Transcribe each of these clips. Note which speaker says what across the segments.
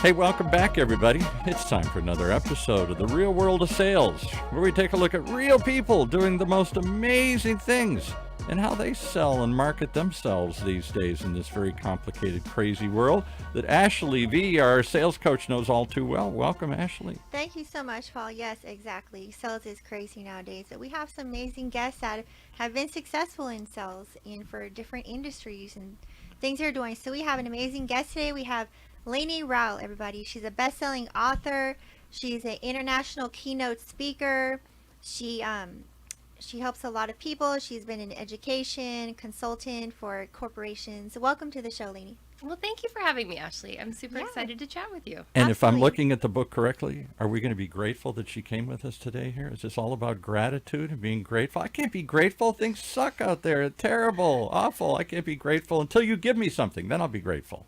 Speaker 1: Hey, welcome back, everybody. It's time for another episode of The Real World of Sales, where we take a look at real people doing the most amazing things and how they sell and market themselves these days in this very complicated, crazy world that Ashley V, our sales coach, knows all too well. Welcome, Ashley.
Speaker 2: Thank you so much, Paul. Yes, exactly. Sales is crazy nowadays. But we have some amazing guests that have been successful in sales and for different industries and things they're doing. So we have an amazing guest today. We have Lainie Rowell, everybody. She's a best-selling author. She's an international keynote speaker. She helps a lot of people. She's been an education consultant for corporations. Welcome to the show, Lainie.
Speaker 3: Well, thank you for having me, Ashley. I'm super excited to chat with you.
Speaker 1: And if I'm
Speaker 2: Absolutely.
Speaker 1: looking at the book correctly, are we going to be grateful that she came with us today here? Is this all about gratitude and being grateful? I can't be grateful. Things suck out there. Terrible, awful. I can't be grateful until you give me something. Then I'll be grateful.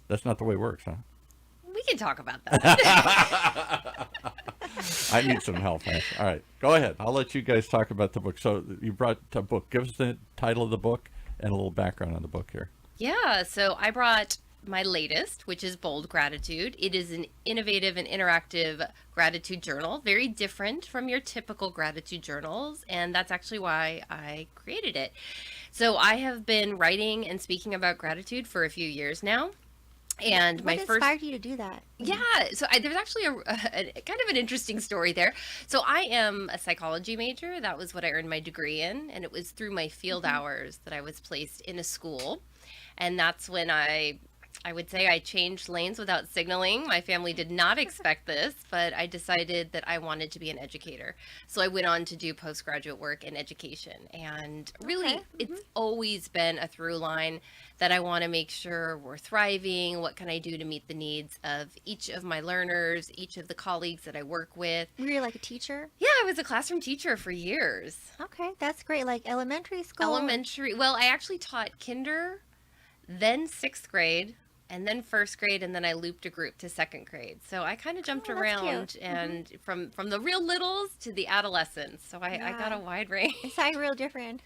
Speaker 1: That's not the way it works, huh?
Speaker 3: We can talk about that.
Speaker 1: I need some help. Ash. All right, go ahead. I'll let you guys talk about the book. So you brought a book. Give us the title of the book and a little background on the book here.
Speaker 3: Yeah, so I brought my latest, which is Bold Gratitude. It is an innovative and interactive gratitude journal, very different from your typical gratitude journals, and that's actually why I created it. So I have been writing and speaking about gratitude for a few years now. And
Speaker 2: What
Speaker 3: my first
Speaker 2: inspired you to do that?
Speaker 3: Yeah, so there's actually a kind of an interesting story there. So I am a psychology major. That was what I earned my degree in, and it was through my field hours that I was placed in a school. And that's when I would say I changed lanes without signaling. My family did not expect this, but I decided that I wanted to be an educator. So I went on to do postgraduate work in education. And really, it's always been a through line that I want to make sure we're thriving. What can I do to meet the needs of each of my learners, each of the colleagues that I work with?
Speaker 2: Were you like a teacher?
Speaker 3: Yeah, I was a classroom teacher for years.
Speaker 2: Okay, that's great. Like elementary school?
Speaker 3: Elementary. Well, I actually taught kinder, then sixth grade, and then first grade, and then I looped a group to second grade. So I kind of jumped
Speaker 2: that's
Speaker 3: around
Speaker 2: cute.
Speaker 3: and from the real littles to the adolescents. So I got a
Speaker 2: Yeah.
Speaker 3: wide range.
Speaker 2: It's like real different.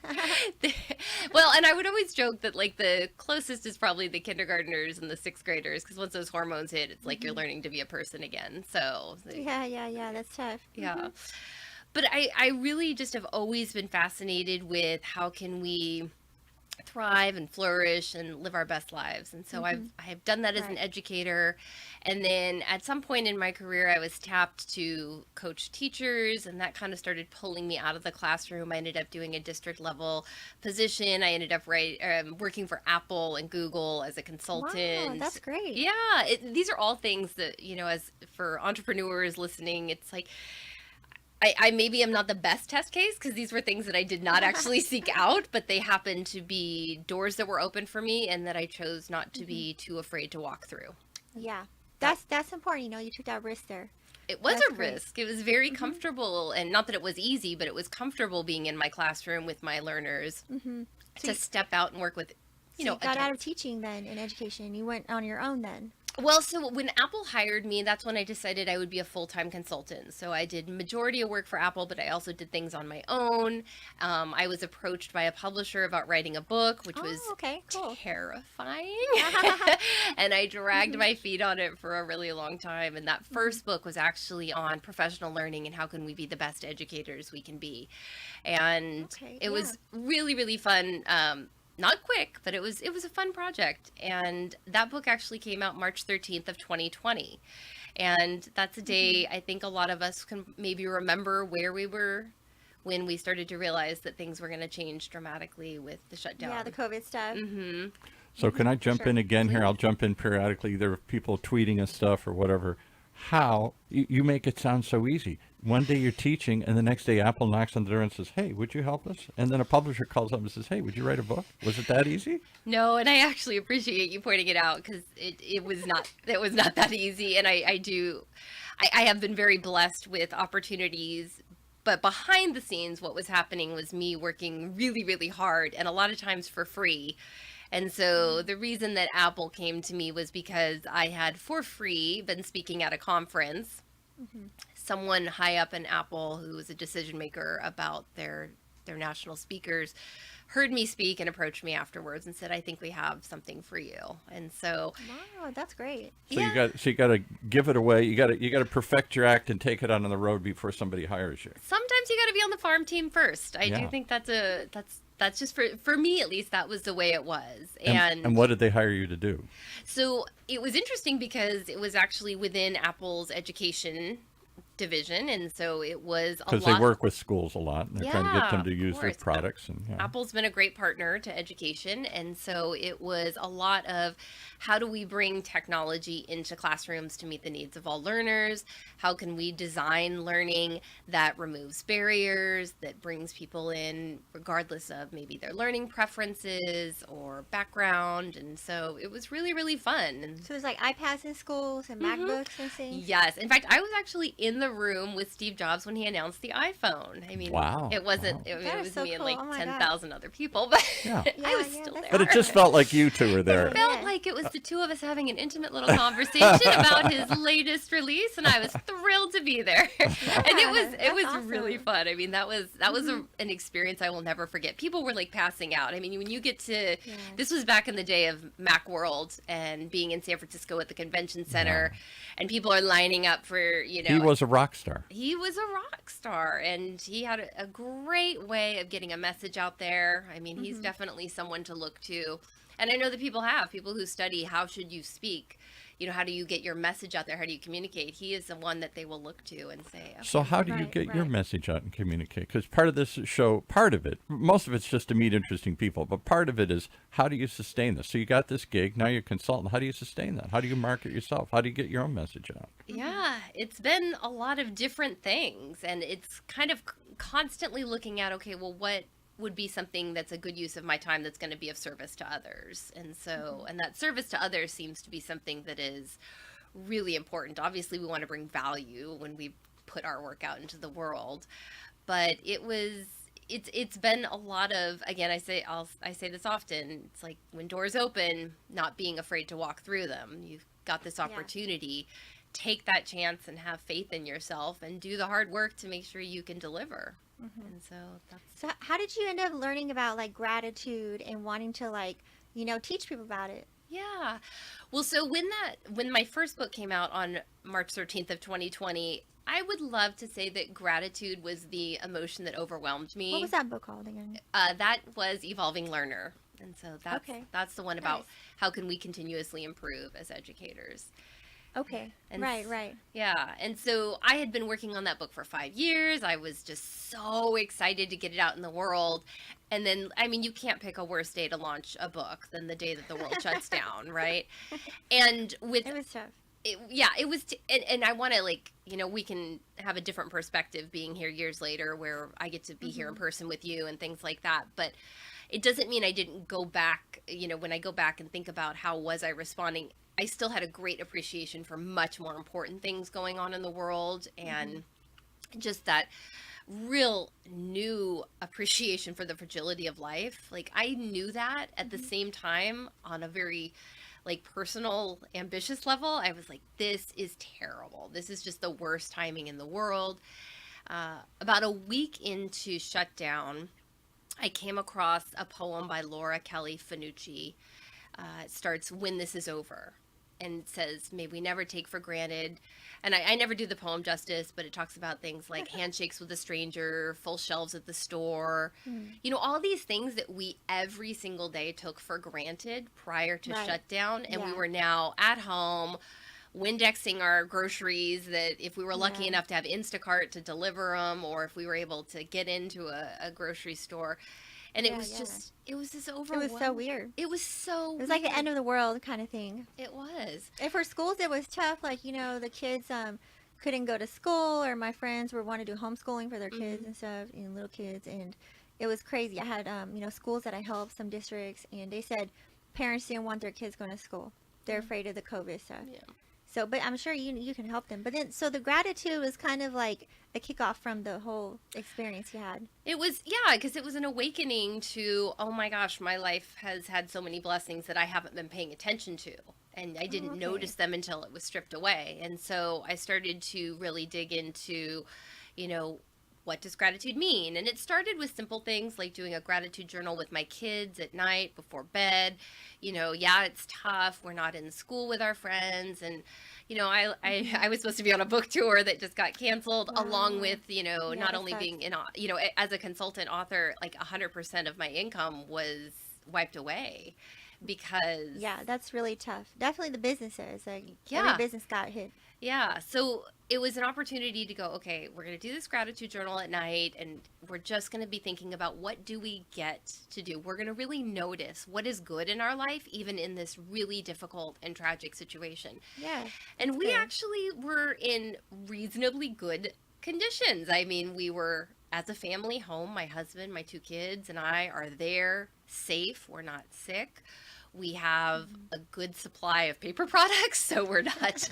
Speaker 3: Well, and I would always joke that like the closest is probably the kindergartners and the sixth graders, because once those hormones hit, it's like you're learning to be a person again. So
Speaker 2: Yeah, that's tough.
Speaker 3: yeah. But I really just have always been fascinated with how can we thrive and flourish and live our best lives. And so I've done that as an
Speaker 2: Right.
Speaker 3: educator. And then at some point in my career, I was tapped to coach teachers, and that kind of started pulling me out of the classroom. I ended up doing a district level position. I ended up working for Apple and Google as a consultant.
Speaker 2: Wow, that's great.
Speaker 3: Yeah, these are all things that, as for entrepreneurs listening, it's like, I maybe am not the best test case because these were things that I did not actually seek out, but they happened to be doors that were open for me and that I chose not to be too afraid to walk through.
Speaker 2: Yeah. That's important. You took that risk there.
Speaker 3: It was
Speaker 2: That's
Speaker 3: a
Speaker 2: great.
Speaker 3: risk. It was very comfortable, and not that it was easy, but it was comfortable being in my classroom with my learners
Speaker 2: So
Speaker 3: to step out and work with,
Speaker 2: you got out of
Speaker 3: adults.
Speaker 2: teaching then in education. You went on your own then.
Speaker 3: Well, so when Apple hired me, that's when I decided I would be a full-time consultant. So I did majority of work for Apple, but I also did things on my own. I was approached by a publisher about writing a book, which was
Speaker 2: okay, cool.
Speaker 3: terrifying. And I dragged my feet on it for a really long time. And that first book was actually on professional learning and how can we be the best educators we can be. And
Speaker 2: Okay,
Speaker 3: it was really, really fun. Not quick, but it was a fun project. And that book actually came out March 13th of 2020. And that's a day I think a lot of us can maybe remember where we were when we started to realize that things were going to change dramatically with the shutdown.
Speaker 2: Yeah, the COVID stuff.
Speaker 1: So can I jump
Speaker 2: Sure.
Speaker 1: in again here? I'll jump in periodically. There are people tweeting us stuff or whatever. How you make it sound so easy. One day you're teaching, and the next day Apple knocks on the door and says, "Hey, would you help us?" And then a publisher calls up and says, "Hey, would you write a book?" Was it that easy?
Speaker 3: No, and I actually appreciate you pointing it out because it was not that easy. And I have been very blessed with opportunities. But behind the scenes, what was happening was me working really, really hard and a lot of times for free. And so the reason that Apple came to me was because I had for free been speaking at a conference. Someone high up in Apple who was a decision maker about their their national speakers heard me speak and approached me afterwards and said, I think we have something for you. And so,
Speaker 2: Wow, that's great.
Speaker 1: So you got to give it away. You got to perfect your act and take it out on the road before somebody hires you.
Speaker 3: sometimes you got to be on the farm team first. I do think that's just for me, at least, that was the way it was.
Speaker 1: And what did they hire you to do?
Speaker 3: So it was interesting because it was actually within Apple's education division, and so it was
Speaker 1: because they work with schools a lot, and they're trying to get them to use their
Speaker 3: course.
Speaker 1: products. And
Speaker 3: Apple's been a great partner to education, and so it was a lot of how do we bring technology into classrooms to meet the needs of all learners? How can we design learning that removes barriers, that brings people in regardless of maybe their learning preferences or background? And so it was really, really fun. And
Speaker 2: So it's like iPads in schools and MacBooks and things.
Speaker 3: yes, in fact, I was actually in the room with Steve Jobs when he announced the iPhone. I mean,
Speaker 1: Wow.
Speaker 3: it wasn't,
Speaker 1: Wow.
Speaker 3: it
Speaker 2: That
Speaker 3: was
Speaker 2: is so
Speaker 3: me and
Speaker 2: cool.
Speaker 3: like
Speaker 2: Oh my
Speaker 3: 10,000 other people, but
Speaker 1: Yeah.
Speaker 3: I was
Speaker 2: Yeah,
Speaker 3: still
Speaker 2: that's
Speaker 3: there.
Speaker 1: But it just felt like you two were there.
Speaker 3: It felt like it was the two of us having an intimate little conversation about his latest release, and I was thrilled to be there. And it
Speaker 2: that's
Speaker 3: was
Speaker 2: awesome.
Speaker 3: really fun. I mean, that was an experience I will never forget. People were like passing out. I mean, when you get to this was back in the day of Macworld and being in San Francisco at the convention center, and people are lining up for
Speaker 1: He was a rock star.
Speaker 3: He was a rock star, and he had a great way of getting a message out there. I mean, he's definitely someone to look to. And I know that people who study how should you speak, how do you get your message out there? How do you communicate? He is the one that they will look to and say, okay.
Speaker 1: So how do you
Speaker 2: Right,
Speaker 1: get your
Speaker 2: right.
Speaker 1: message out and communicate? Because part of this show, most of it's just to meet interesting people, but part of it is how do you sustain this? So you got this gig, now you're a consultant. How do you sustain that? How do you market yourself? How do you get your own message out?
Speaker 3: Yeah, it's been a lot of different things, and it's kind of constantly looking at, okay, well, what would be something that's a good use of my time that's going to be of service to others. And so, and that service to others seems to be something that is really important. Obviously, we want to bring value when we put our work out into the world, but it's been a lot of, again, I say this often, it's like when doors open, not being afraid to walk through them. You've got this opportunity. Take that chance and have faith in yourself and do the hard work to make sure you can deliver. And so that's
Speaker 2: So how did you end up learning about like gratitude and wanting to teach people about it?
Speaker 3: yeah. Well, so when my first book came out on March 13th of 2020, I would love to say that gratitude was the emotion that overwhelmed me.
Speaker 2: What was that book called again?
Speaker 3: That was Evolving Learner. And so that's the one about
Speaker 2: Nice.
Speaker 3: how can we continuously improve as educators.
Speaker 2: Okay.
Speaker 3: And
Speaker 2: Right.
Speaker 3: Yeah. And so I had been working on that book for 5 years. I was just so excited to get it out in the world. And then, I mean, you can't pick a worse day to launch a book than the day that the world shuts down, right? And with
Speaker 2: It was tough.
Speaker 3: it was, and I want to we can have a different perspective being here years later where I get to be here in person with you and things like that. But it doesn't mean I didn't go back, when I go back and think about how was I responding, I still had a great appreciation for much more important things going on in the world, and just that real new appreciation for the fragility of life. Like I knew that at the same time on a very personal, ambitious level. I was like, this is terrible. This is just the worst timing in the world. About a week into shutdown, I came across a poem by Laura Kelly Fanucci. It starts, "When this is over," and it says, "May we never take for granted." And I never do the poem justice, but it talks about things like handshakes with a stranger, full shelves at the store, all these things that we every single day took for granted prior to
Speaker 2: Right.
Speaker 3: shutdown. And we
Speaker 2: Yeah.
Speaker 3: were now at home Windexing our groceries, that if we were lucky
Speaker 2: Yeah.
Speaker 3: enough to have Instacart to deliver them, or if we were able to get into a grocery store. And it
Speaker 2: Yeah,
Speaker 3: was
Speaker 2: yeah.
Speaker 3: just, it was this
Speaker 2: It
Speaker 3: overwhelming.
Speaker 2: was so weird.
Speaker 3: It was so
Speaker 2: It was like the end of the world kind of thing.
Speaker 3: It was.
Speaker 2: And for schools, it was tough. Like, the kids couldn't go to school, or my friends were wanting to do homeschooling for their kids and stuff, little kids. And it was crazy. I had, schools that I helped, some districts, and they said parents didn't want their kids going to school. They're afraid of the COVID stuff.
Speaker 3: Yeah.
Speaker 2: So, but I'm sure you can help them. But then, so the gratitude was kind of like a kickoff from the whole experience you had.
Speaker 3: It was, yeah, because it was an awakening to, oh my gosh, my life has had so many blessings that I haven't been paying attention to. And I didn't
Speaker 2: okay.
Speaker 3: notice them until it was stripped away. And so I started to really dig into, what does gratitude mean? And it started with simple things like doing a gratitude journal with my kids at night before bed. Yeah, it's tough. We're not in school with our friends. And, I was supposed to be on a book tour that just got canceled, along with, not only being as a consultant author, like 100% of my income was wiped away because.
Speaker 2: Yeah, that's really tough. Definitely the businesses. Like,
Speaker 3: Yeah.
Speaker 2: every business got hit.
Speaker 3: Yeah. So it was an opportunity to go, okay, we're going to do this gratitude journal at night, and we're just going to be thinking about what do we get to do. We're going to really notice what is good in our life, even in this really difficult and tragic situation.
Speaker 2: Yeah.
Speaker 3: And we
Speaker 2: good.
Speaker 3: actually were in reasonably good conditions. I mean, we were, as a family, home. My husband, my 2 kids, and I are there, safe. We're not sick. We have a good supply of paper products, so we're not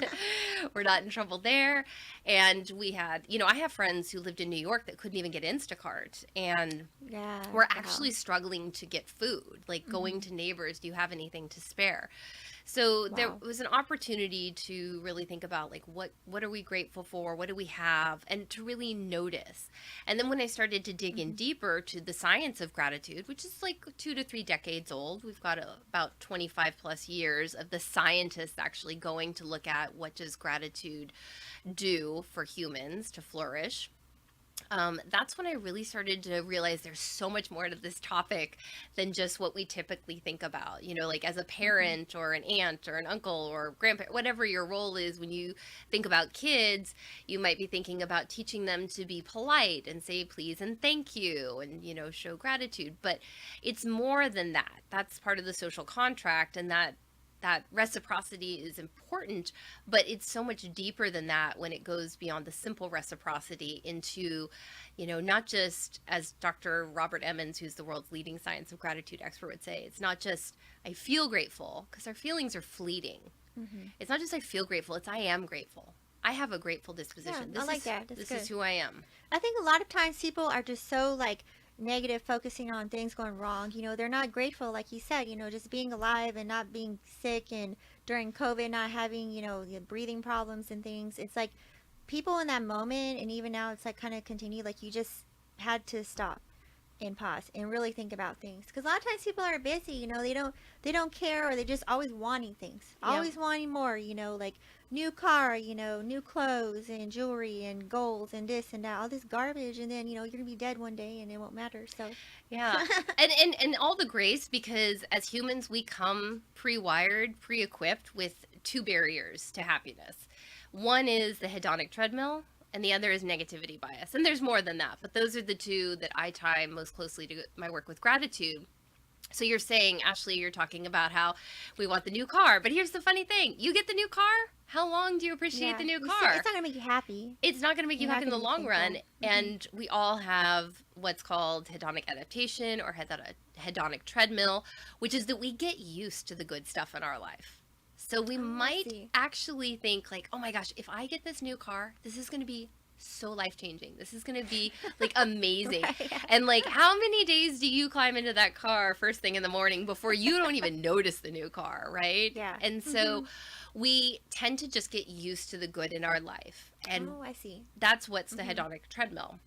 Speaker 3: in trouble there. And we had, I have friends who lived in New York that couldn't even get Instacart, and
Speaker 2: Yeah.
Speaker 3: we're actually struggling to get food, like going to neighbors, do you have anything to spare? So there
Speaker 2: Wow.
Speaker 3: was an opportunity to really think about, like, what are we grateful for? What do we have? And to really notice. And then when I started to dig in deeper to the science of gratitude, which is like 2 to 3 decades old, we've got about 25 plus years of the scientists actually going to look at what does gratitude do for humans to flourish. That's when I really started to realize there's so much more to this topic than just what we typically think about. Like as a parent or an aunt or an uncle or grandparent, whatever your role is, when you think about kids, you might be thinking about teaching them to be polite and say please and thank you and, show gratitude. But it's more than that. That's part of the social contract, and that reciprocity is important, but it's so much deeper than that when it goes beyond the simple reciprocity into, not just, as Dr. Robert Emmons, who's the world's leading science of gratitude expert, would say, it's not just I feel grateful, because our feelings are fleeting. It's not just I feel grateful, it's I am grateful. I have a grateful disposition.
Speaker 2: I like that. That's
Speaker 3: This
Speaker 2: good.
Speaker 3: is who I am.
Speaker 2: I think a lot of times people are just so negative, focusing on things going wrong. They're not grateful, like you said, just being alive and not being sick, and during COVID not having, the breathing problems and things. It's like people in that moment, and even now it's like kind of continue, like you just had to stop and pause and really think about things, because a lot of times people are busy, they don't care, or they're just always wanting things, always wanting more, like new car, new clothes and jewelry and golds and this and that, all this garbage, and then you're gonna be dead one day and it won't matter. So
Speaker 3: Yeah. and all the grace, because as humans we come pre-wired, pre-equipped with 2 barriers to happiness. One is the hedonic treadmill, and the other is negativity bias. And there's more than that, but those are the 2 that I tie most closely to my work with gratitude. So you're saying, Ashley, you're talking about how we want the new car, but here's the funny thing. You get the new car, how long do you appreciate the new car?
Speaker 2: It's not gonna make you happy.
Speaker 3: It's not going to make you
Speaker 2: You're
Speaker 3: happy
Speaker 2: not
Speaker 3: in the
Speaker 2: gonna
Speaker 3: long
Speaker 2: be
Speaker 3: run.
Speaker 2: thankful.
Speaker 3: And we all have what's called hedonic adaptation, or hedonic treadmill, which is that we get used to the good stuff in our life. So we might
Speaker 2: see.
Speaker 3: actually think like, oh my gosh, if I get this new car, this is going to be so life-changing. This is going to be like amazing.
Speaker 2: Right.
Speaker 3: And like, how many days do you climb into that car first thing in the morning before you don't even notice the new car, right?
Speaker 2: Yeah.
Speaker 3: And so we tend to just get used to the good in our life. And
Speaker 2: Oh, I see.
Speaker 3: that's what's the hedonic treadmill.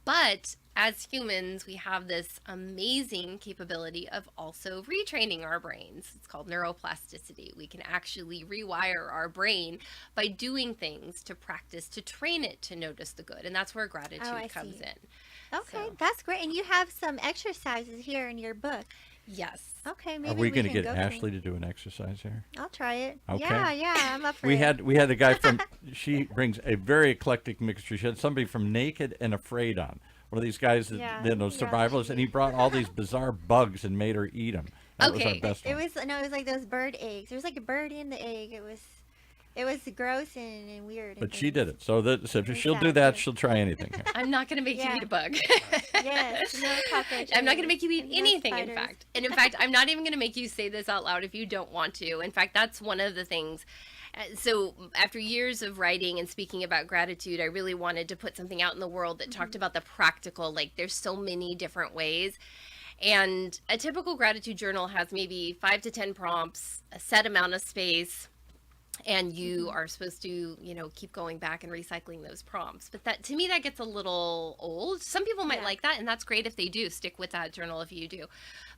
Speaker 3: But as humans, we have this amazing capability of also retraining our brains. It's called neuroplasticity. We can actually rewire our brain by doing things to practice, to train it to notice the good. And that's where gratitude
Speaker 2: I
Speaker 3: comes
Speaker 2: see.
Speaker 3: in.
Speaker 2: Okay,
Speaker 3: So-
Speaker 2: that's great. And you have some exercises here in your book.
Speaker 3: Yes.
Speaker 2: Okay, maybe
Speaker 1: Are we
Speaker 2: going
Speaker 1: going
Speaker 2: to
Speaker 1: to get Ashley to do an exercise here?
Speaker 2: I'll try it.
Speaker 1: Okay.
Speaker 2: Yeah, I'm up for
Speaker 1: We
Speaker 2: it.
Speaker 1: had a guy from. She brings a very eclectic mixture. She had somebody from Naked and Afraid on. One of these guys that
Speaker 2: Yeah,
Speaker 1: survivalists, and he brought all these bizarre bugs and made her eat them. That was
Speaker 3: Okay.
Speaker 1: our best
Speaker 2: It
Speaker 1: one.
Speaker 2: was it was like those bird eggs. There was like a bird in the egg. It was gross and weird. And
Speaker 1: But she
Speaker 2: things.
Speaker 1: did it. So if she'll do that,
Speaker 2: Exactly.
Speaker 1: she'll try anything here.
Speaker 3: I'm not going to make you
Speaker 2: Yeah.
Speaker 3: eat a bug.
Speaker 2: Yes, no cockroaches.
Speaker 3: I'm not going to make you eat
Speaker 2: and no
Speaker 3: anything, in
Speaker 2: spiders.
Speaker 3: fact. And in fact, I'm not even going to make you say this out loud if you don't want to. In fact, that's one of the things. So after years of writing and speaking about gratitude, I really wanted to put something out in the world that talked about the practical, like there's so many different ways. And a typical gratitude journal has maybe 5 to 10 prompts, a set amount of space. and you are supposed to, keep going back and recycling those prompts. But that, to me, that gets a little old. Some people might
Speaker 2: Yeah.
Speaker 3: like that, and that's great if they do. Stick with that journal if you do.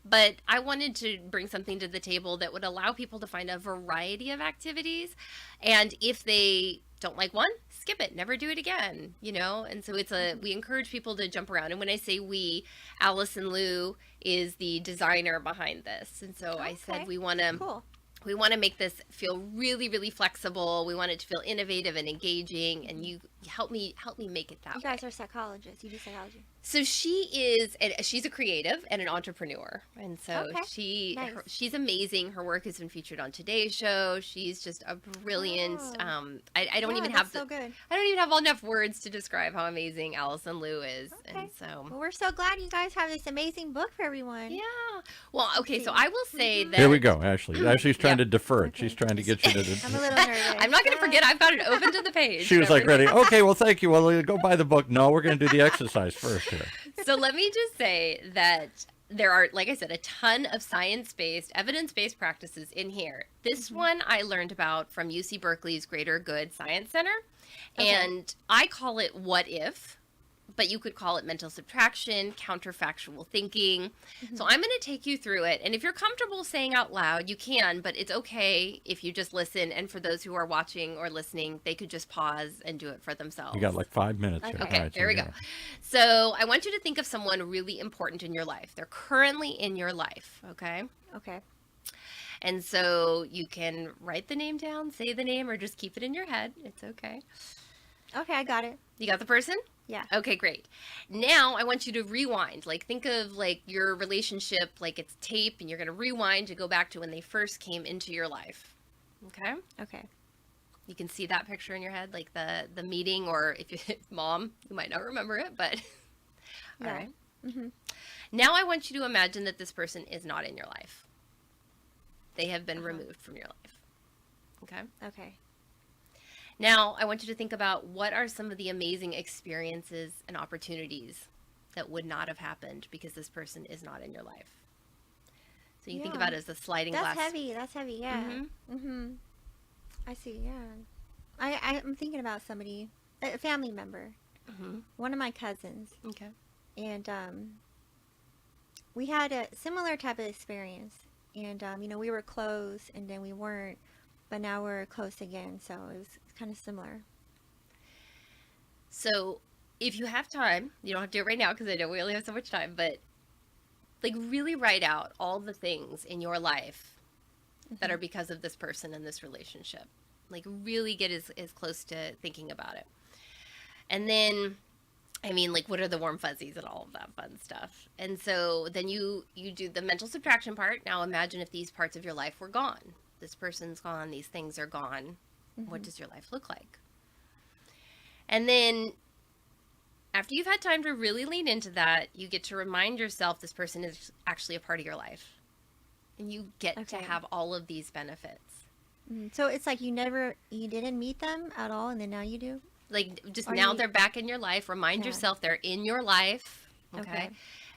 Speaker 3: But I wanted to bring something to the table that would allow people to find a variety of activities, and if they don't like one, skip it, never do it again, and so we encourage people to jump around. And when I say we, Allison Liu is the designer behind this, and so I said
Speaker 2: Okay.
Speaker 3: we want to
Speaker 2: Cool.
Speaker 3: make this feel really, really flexible. We want it to feel innovative and engaging, and you help me make it that
Speaker 2: You
Speaker 3: way.
Speaker 2: guys are psychologists. You do psychology.
Speaker 3: So she's a creative and an entrepreneur, and so
Speaker 2: Okay. Nice.
Speaker 3: she's amazing. Her work has been featured on Today's Show. She's just a brilliant.
Speaker 2: Oh.
Speaker 3: I don't
Speaker 2: Yeah,
Speaker 3: even
Speaker 2: that's
Speaker 3: have
Speaker 2: so good.
Speaker 3: I don't even have enough words to describe how amazing Allison Liu is,
Speaker 2: Okay.
Speaker 3: and so.
Speaker 2: Well, we're so glad you guys have this amazing book for everyone.
Speaker 3: Yeah. Well, okay. So I will say that
Speaker 1: Here we go, Ashley. Ashley's trying
Speaker 3: Yeah.
Speaker 1: to defer it.
Speaker 2: Okay.
Speaker 1: She's trying to get you to...
Speaker 2: I'm a little nervous.
Speaker 3: I'm not going to forget. I've got it open to the page.
Speaker 1: She was
Speaker 3: and
Speaker 1: like ready.
Speaker 3: everything.
Speaker 1: Okay, well, thank you. Well, go buy the book. No, we're going to do the exercise first here.
Speaker 3: So let me just say that there are, like I said, a ton of science-based, evidence-based practices in here. This one I learned about from UC Berkeley's Greater Good Science Center, and I call it What If, but you could call it mental subtraction, counterfactual thinking. So I'm going to take you through it, and if you're comfortable saying out loud, you can, but it's okay if you just listen, and for those who are watching or listening, they could just pause and do it for themselves.
Speaker 1: You got like 5 minutes here.
Speaker 3: Okay,
Speaker 1: All right, so
Speaker 3: there we go.
Speaker 1: yeah.
Speaker 3: So I want you to think of someone really important in your life. They're currently in your life, okay?
Speaker 2: Okay.
Speaker 3: And so you can write the name down, say the name, or just keep it in your head. It's okay.
Speaker 2: Okay, I got it.
Speaker 3: You got the person?
Speaker 2: Yeah.
Speaker 3: Okay, great. Now I want you to rewind. Like, think of like your relationship like it's tape, and you're going to rewind to go back to when they first came into your life. Okay?
Speaker 2: Okay.
Speaker 3: You can see that picture in your head, like the meeting, or if you mom, you might not remember it, but all
Speaker 2: Yeah.
Speaker 3: right.
Speaker 2: Mm-hmm.
Speaker 3: Now I want you to imagine that this person is not in your life. They have been removed from your life. Okay?
Speaker 2: Okay.
Speaker 3: Now I want you to think about what are some of the amazing experiences and opportunities that would not have happened because this person is not in your life. So you think
Speaker 2: Yeah.
Speaker 3: about it as a sliding
Speaker 2: That's
Speaker 3: glass.
Speaker 2: heavy. That's heavy. Yeah.
Speaker 3: Mhm.
Speaker 2: Mm-hmm. I see. Yeah. I'm thinking about somebody, a family member,
Speaker 3: Mhm.
Speaker 2: one of my cousins,
Speaker 3: Okay.
Speaker 2: and we had a similar type of experience. And we were close, and then we weren't, but now we're close again. So it was kind of similar.
Speaker 3: So if you have time, you don't have to do it right now because I know we only have so much time, but like really write out all the things in your life that are because of this person and this relationship. Like really get as close to thinking about it. And then, I mean, like, what are the warm fuzzies and all of that fun stuff? And so then you do the mental subtraction part. Now imagine if these parts of your life were gone. This person's gone, these things are gone. What does your life look like? And then after you've had time to really lean into that, you get to remind yourself this person is actually a part of your life. And you get to
Speaker 2: Okay.
Speaker 3: have all of these benefits.
Speaker 2: So it's like you didn't meet them at all, and then now you do?
Speaker 3: Like, just
Speaker 2: Or
Speaker 3: now
Speaker 2: you-
Speaker 3: they're back in your life. Remind
Speaker 2: Yeah.
Speaker 3: yourself they're in your life. Okay.
Speaker 2: Okay.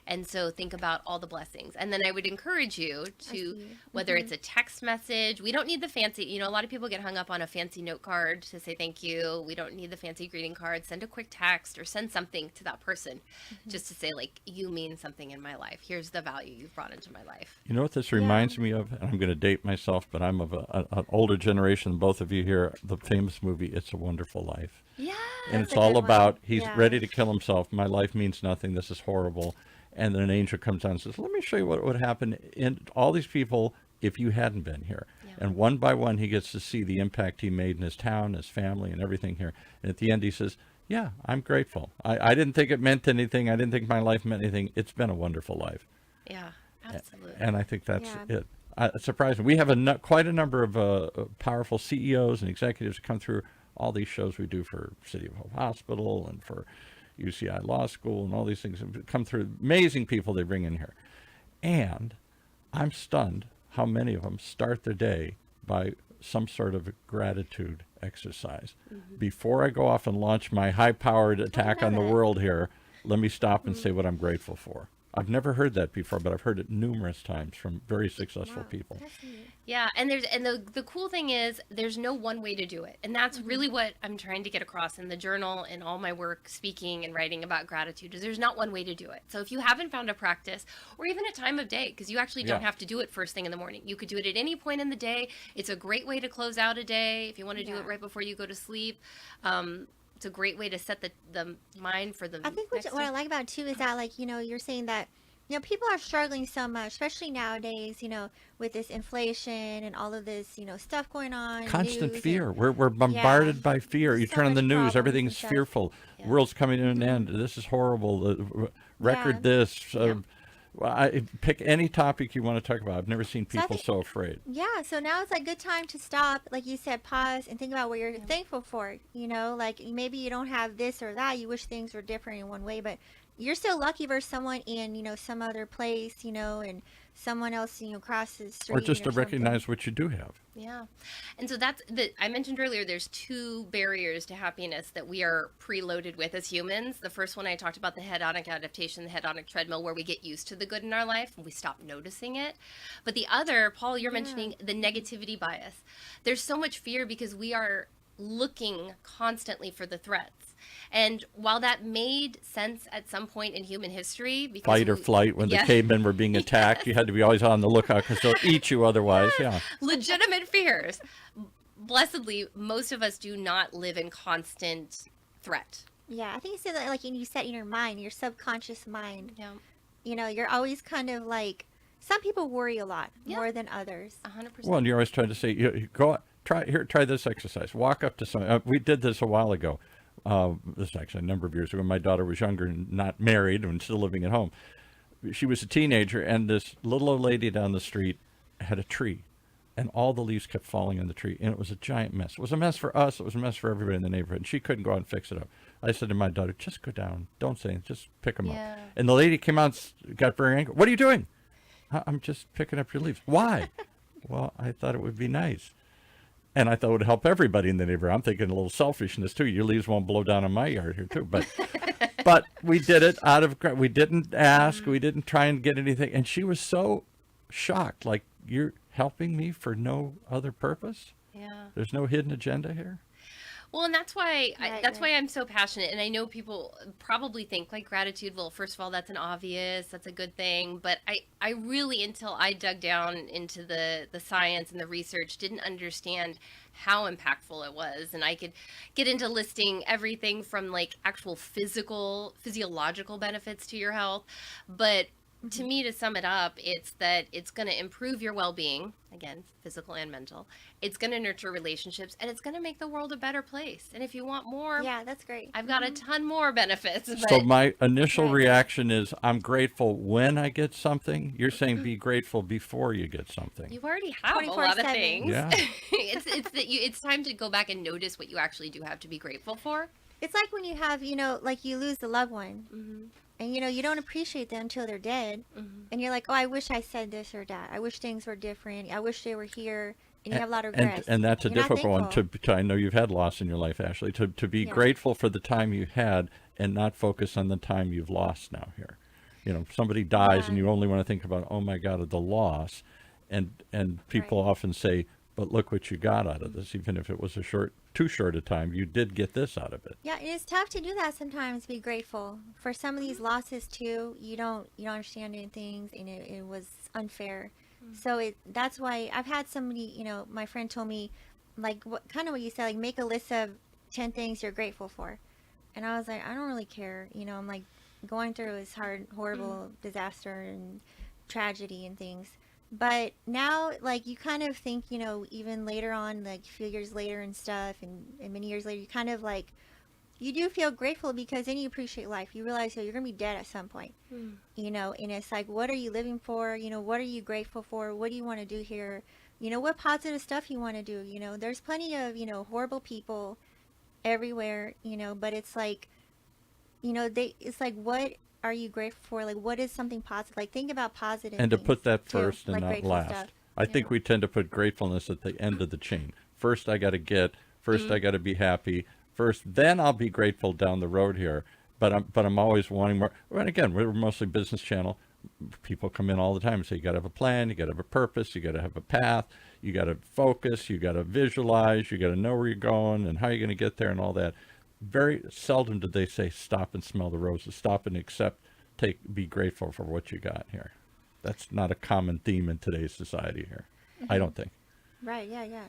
Speaker 3: And so think about all the blessings. And then I would encourage you to,
Speaker 2: see.
Speaker 3: whether it's a text message, we don't need the fancy, a lot of people get hung up on a fancy note card to say thank you. We don't need the fancy greeting card. Send a quick text or send something to that person just to say, like, you mean something in my life. Here's the value you've brought into my life.
Speaker 1: You know what this reminds me of? And I'm going to date myself, but I'm of an older generation than both of you here. The famous movie, It's a Wonderful Life.
Speaker 3: Yeah.
Speaker 1: And
Speaker 2: That's
Speaker 1: it's
Speaker 2: a
Speaker 1: all
Speaker 2: good
Speaker 1: about
Speaker 2: one.
Speaker 1: he's
Speaker 2: Yeah.
Speaker 1: ready to kill himself. My life means nothing. This is horrible. And then an angel comes down and says, let me show you what would happen in all these people if you hadn't been here.
Speaker 3: Yeah.
Speaker 1: And one by one, he gets to see the impact he made in his town, his family, and everything here. And at the end, he says, yeah, I'm grateful. I didn't think it meant anything. I didn't think my life meant anything. It's been a wonderful life.
Speaker 3: Yeah, absolutely.
Speaker 1: And I think that's
Speaker 2: Yeah.
Speaker 1: it. It's surprising. We have quite a number of powerful CEOs and executives come through all these shows we do for City of Hope Hospital and for UCI Law School and all these things have come through. Amazing people they bring in here. And I'm stunned how many of them start their day by some sort of gratitude exercise. Before I go off and launch my high-powered attack
Speaker 2: know
Speaker 1: on the
Speaker 2: that.
Speaker 1: world here, let me stop and say what I'm grateful for. I've never heard that before, but I've heard it numerous times from very successful
Speaker 2: Wow,
Speaker 1: people.
Speaker 2: that's neat.
Speaker 3: Yeah, and the cool thing is there's no one way to do it. And that's really what I'm trying to get across in the journal and all my work speaking and writing about gratitude is there's not one way to do it. So if you haven't found a practice or even a time of day, because you actually don't
Speaker 1: Yeah.
Speaker 3: have to do it first thing in the morning. You could do it at any point in the day. It's a great way to close out a day if you want to do
Speaker 2: Yeah.
Speaker 3: it right before you go to sleep. It's a great way to set the mind for the
Speaker 2: I think
Speaker 3: next
Speaker 2: what I
Speaker 3: day.
Speaker 2: like about it too is that, like, you're saying that, people are struggling so much, especially nowadays, with this inflation and all of this, stuff going on.
Speaker 1: Constant
Speaker 2: news
Speaker 1: fear.
Speaker 2: and,
Speaker 1: We're bombarded by fear. You
Speaker 2: so
Speaker 1: turn on the
Speaker 2: much
Speaker 1: news,
Speaker 2: problems
Speaker 1: everything's
Speaker 2: and stuff.
Speaker 1: fearful.
Speaker 3: Yeah.
Speaker 1: World's coming to an end. This is horrible. Record
Speaker 2: Yeah.
Speaker 1: this.
Speaker 3: Yeah.
Speaker 1: Pick any topic you want to talk about. I've never seen
Speaker 2: So I
Speaker 1: people
Speaker 2: think-
Speaker 1: so afraid.
Speaker 2: Yeah, so now it's like good time to stop, like you said, pause and think about what you're thankful for. Like maybe you don't have this or that. You wish things were different in one way, but you're still lucky versus someone in, some other place, and someone else, across the street.
Speaker 1: Or just to
Speaker 2: something.
Speaker 1: recognize what you do have.
Speaker 3: Yeah. And so I mentioned earlier, there's two barriers to happiness that we are preloaded with as humans. The first one I talked about, the hedonic adaptation, the hedonic treadmill, where we get used to the good in our life and we stop noticing it. But the other, Paul, you're mentioning the negativity bias. There's so much fear because we are looking constantly for the threats. And while that made sense at some point in human history, because
Speaker 1: Fight or flight. When the cavemen were being attacked, you had to be always on the lookout because they'll eat you otherwise. Yeah.
Speaker 3: legitimate fears. Blessedly, most of us do not live in constant threat.
Speaker 2: Yeah, I think you said that, like, you set in your mind, your subconscious mind.
Speaker 3: Yeah,
Speaker 2: You're always kind of like, some people worry a lot
Speaker 3: Yeah.
Speaker 2: more than others.
Speaker 3: 100%.
Speaker 1: Well, and you're always trying to say, you go try this exercise. Walk up to someone. We did this a while ago. This is actually a number of years ago. My daughter was younger and not married and still living at home. She was a teenager, and this little old lady down the street had a tree, and all the leaves kept falling on the tree, and it was a giant mess. It was a mess for us. It was a mess for everybody in the neighborhood, and she couldn't go out and fix it up. I said to my daughter, just go down. Don't say anything. Just pick them
Speaker 3: Yeah.
Speaker 1: up. And the lady came out, got very angry. What are you doing? I'm just picking up your leaves. Why? Well, I thought it would be nice. And I thought it would help everybody in the neighborhood. I'm thinking a little selfishness too. Your leaves won't blow down on my yard here too. But we did it we didn't ask. We didn't try and get anything. And she was so shocked. Like, you're helping me for no other purpose?
Speaker 3: Yeah.
Speaker 1: There's no hidden agenda here?
Speaker 3: Well, and that's why
Speaker 2: Right.
Speaker 3: why I'm so passionate. And I know people probably think like gratitude. Well, first of all, that's a good thing. But I really, until I dug down into the science and the research, didn't understand how impactful it was. And I could get into listing everything from like actual physiological benefits to your health. But to me, to sum it up, it's that it's going to improve your well-being, again, physical and mental. It's going to nurture relationships, and it's going to make the world a better place. And if you want more,
Speaker 2: Yeah, that's great.
Speaker 3: I've got a ton more benefits.
Speaker 1: So
Speaker 3: But
Speaker 1: my initial
Speaker 2: Right.
Speaker 1: reaction is I'm grateful when I get something. You're saying be grateful before you get something.
Speaker 3: you already have a lot of
Speaker 2: 24/7.
Speaker 3: things.
Speaker 1: Yeah.
Speaker 3: It's time to go back and notice what you actually do have to be grateful for.
Speaker 2: It's like when you have, like you lose a loved one,
Speaker 3: Mm-hmm.
Speaker 2: and you don't appreciate them until they're dead, and you're like, oh, I wish I said this or that. I wish things were different. I wish they were here, and you have a lot of regrets.
Speaker 1: And that's a
Speaker 2: You're not
Speaker 1: difficult one
Speaker 2: thankful.
Speaker 1: to I know you've had loss in your life, Ashley, to be
Speaker 2: Yeah.
Speaker 1: grateful for the time you had and not focus on the time you've lost now here. Somebody dies and
Speaker 2: Yeah.
Speaker 1: you only want to think about, oh my God, the loss. And people
Speaker 2: Right.
Speaker 1: often say, but look what you got out of this. Even if it was too short a time, you did get this out of it.
Speaker 2: Yeah, and it's tough to do that sometimes. Be grateful for some of these losses too. You don't understand any things, and it was unfair. So that's why I've had somebody, my friend told me, like, what you said, like, make a list of 10 things you're grateful for, and I was like, I don't really care. I'm like going through this horrible disaster and tragedy and things. But now, like, you kind of think, even later on, like a few years later and stuff, and many years later, you kind of like, you do feel grateful because then you appreciate life. You realize, you're going to be dead at some point, and it's like, what are you living for? What are you grateful for? What do you want to do here? What positive stuff you want to do? There's plenty of, horrible people everywhere, but it's like, it's like, what are you grateful for? Like, what is something positive? Like, think about positive
Speaker 1: And to
Speaker 2: things,
Speaker 1: put that
Speaker 2: too,
Speaker 1: first and
Speaker 2: like
Speaker 1: not
Speaker 2: grateful
Speaker 1: last.
Speaker 2: stuff.
Speaker 1: I think we tend to put gratefulness at the end of the chain. First, I got to get. First, I got to be happy. First, then I'll be grateful down the road here. but I'm always wanting more. And again, we're mostly business channel. People come in all the time and say, you got to have a plan, you got to have a purpose, you got to have a path, you got to focus, you got to visualize, you got to know where you're going and how you're going to get there and all that. Very seldom do they say, stop and smell the roses, stop and accept, be grateful for what you got here. That's not a common theme in today's society here, I don't think.
Speaker 2: Right, yeah.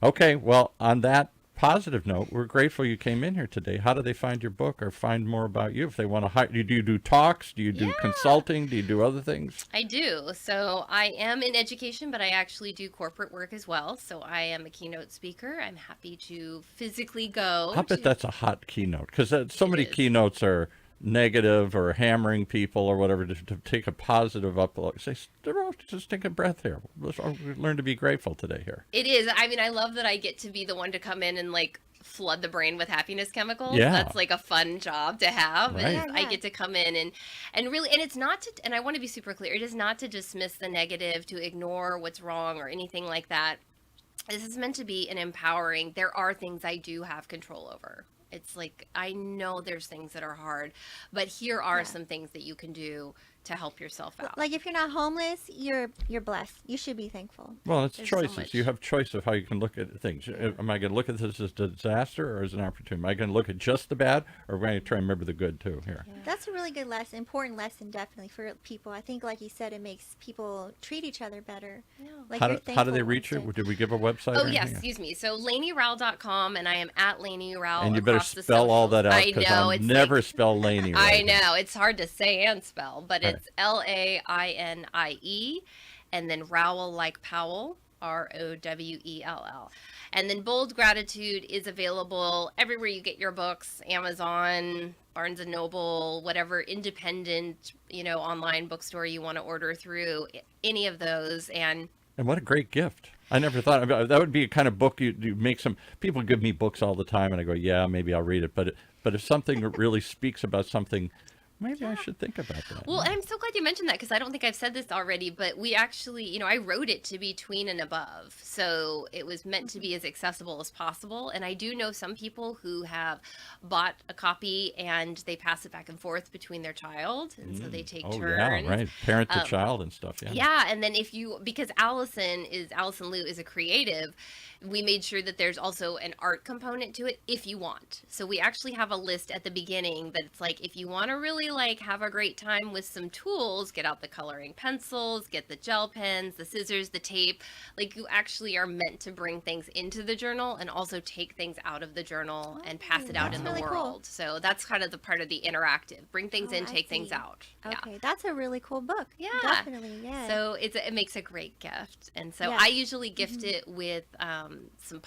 Speaker 1: Okay, well, on that positive note, we're grateful you came in here today. How do they find your book or find more about you if they want to hire? Do you do talks? Do you do consulting? Do you do other things?
Speaker 3: I do. So I am in education, but I actually do corporate work as well. So I am a keynote speaker. I'm happy to physically go.
Speaker 1: I bet that's a hot keynote, because so many keynotes are negative or hammering people or whatever. To take a positive up, say, just take a breath here. Let's learn to be grateful today here.
Speaker 3: It is. I mean, I love that I get to be the one to come in and like flood the brain with happiness chemicals.
Speaker 1: Yeah.
Speaker 3: That's like a fun job to have.
Speaker 1: Right.
Speaker 3: And I get to come in and really, and it's not to, and I want to be super clear, it is not to dismiss the negative, to ignore what's wrong or anything like that. This is meant to be an empowering. There are things I do have control over. It's like, I know there's things that are hard, but here are some things that you can do to help yourself out.
Speaker 2: Like if you're not homeless, you're blessed. You should be thankful.
Speaker 1: Well, it's
Speaker 3: There's so
Speaker 1: choices.
Speaker 3: much.
Speaker 1: You have choice of how you can look at things. Am I going to look at this as a disaster or as an opportunity? Am I going to look at just the bad, or am I going to try and remember the good too here?
Speaker 3: Yeah.
Speaker 2: That's a really good lesson, important lesson, definitely for people. I think, like you said, it makes people treat each other better.
Speaker 3: Yeah.
Speaker 2: Like
Speaker 1: How
Speaker 2: you're
Speaker 1: do they
Speaker 2: thankful
Speaker 1: reach you?
Speaker 2: instead.
Speaker 1: Did we give a website?
Speaker 3: Oh,
Speaker 1: or
Speaker 3: yes,
Speaker 1: anything?
Speaker 3: excuse me. So LainieRowell.com, and I am at Lainie Rowell.
Speaker 1: And you better
Speaker 3: across the
Speaker 1: spell all that out,
Speaker 3: socials. I
Speaker 1: because
Speaker 3: know,
Speaker 1: I'll
Speaker 3: it's
Speaker 1: never
Speaker 3: like,
Speaker 1: spell Lainie
Speaker 3: I
Speaker 1: right.
Speaker 3: know, it's hard to say and spell, but
Speaker 1: Right.
Speaker 3: it's Lainie, and then Rowell like Powell, Rowell. And then Bold Gratitude is available everywhere you get your books, Amazon, Barnes & Noble, whatever independent, online bookstore you want to order through, any of those. And
Speaker 1: what a great gift. I never thought about that. Would be a kind of book you make. Some people give me books all the time, and I go, yeah, maybe I'll read it. But if something really speaks about something, maybe I should think about that.
Speaker 3: Well, and I'm so glad you mentioned that, because I don't think I've said this already, but we actually, I wrote it to be tween and above. So it was meant to be as accessible as possible. And I do know some people who have bought a copy and they pass it back and forth between their child. And so they take turns.
Speaker 1: Yeah, right. Parent to child and stuff. Yeah.
Speaker 3: Yeah, and then because Allison Liu is a creative, we made sure that there's also an art component to it if you want. So we actually have a list at the beginning that it's like, if you want to really like have a great time with some tools, get out the coloring pencils, get the gel pens, the scissors, the tape. Like, you actually are meant to bring things into the journal and also take things out of the journal and pass it out in the
Speaker 2: really cool.
Speaker 3: world. So that's kind of the part of the interactive. Bring things in,
Speaker 2: I
Speaker 3: take things
Speaker 2: see.
Speaker 3: out. Yeah.
Speaker 2: Okay, that's a really cool book.
Speaker 3: Yeah.
Speaker 2: Definitely, yeah.
Speaker 3: So it makes a great gift, and so
Speaker 2: Yeah.
Speaker 3: I usually gift it with some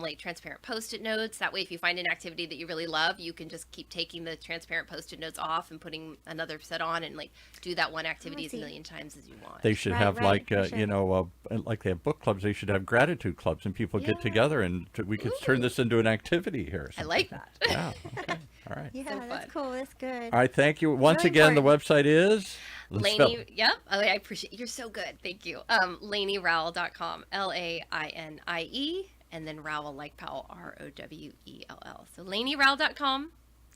Speaker 3: like transparent Post-it notes. That way, if you find an activity that you really love, you can just keep taking the transparent Post-it notes off and putting another set on, and like do that one activity as
Speaker 2: see.
Speaker 3: a million times as you want.
Speaker 1: They should
Speaker 2: Right,
Speaker 1: have
Speaker 2: right, for sure.
Speaker 1: like they have book clubs. They should have gratitude clubs, and people get together, and we could turn this into an activity here.
Speaker 3: I like that.
Speaker 1: Yeah. Okay. All right.
Speaker 2: Yeah,
Speaker 3: so
Speaker 2: that's
Speaker 3: fun.
Speaker 2: cool. That's good.
Speaker 1: All right. Thank you once
Speaker 2: Really
Speaker 1: again.
Speaker 2: important.
Speaker 1: The website is
Speaker 3: Lainie, yep. Oh, I appreciate. You're so good. Thank you. LainieRowell.com, LAINIE, and then Rowell like Powell, ROWELL. So LainieRowell.com.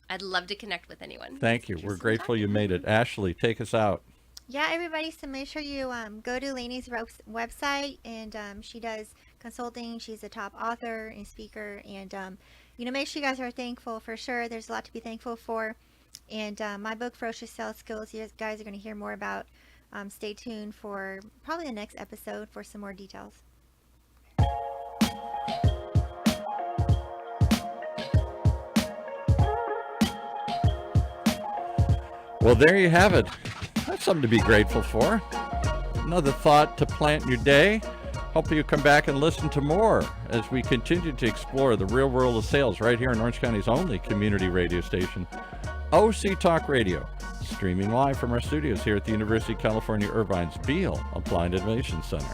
Speaker 3: I'd love to connect with anyone.
Speaker 1: Thank you.
Speaker 3: Just
Speaker 1: We're
Speaker 3: some
Speaker 1: grateful
Speaker 3: time.
Speaker 1: you made it. Ashley, take us out.
Speaker 2: Yeah, everybody, so make sure you go to Lainie's website, and she does consulting. She's a top author and speaker, and make sure you guys are thankful for sure. There's a lot to be thankful for. And my book, Ferocious Sales Skills, you guys are going to hear more about. Stay tuned for probably the next episode for some more details.
Speaker 1: Well, there you have it. That's something to be grateful for. Another thought to plant in your day. Hope you come back and listen to more as we continue to explore the real world of sales right here in Orange County's only community radio station, OC Talk Radio, streaming live from our studios here at the University of California, Irvine's Beale Applied Innovation Center.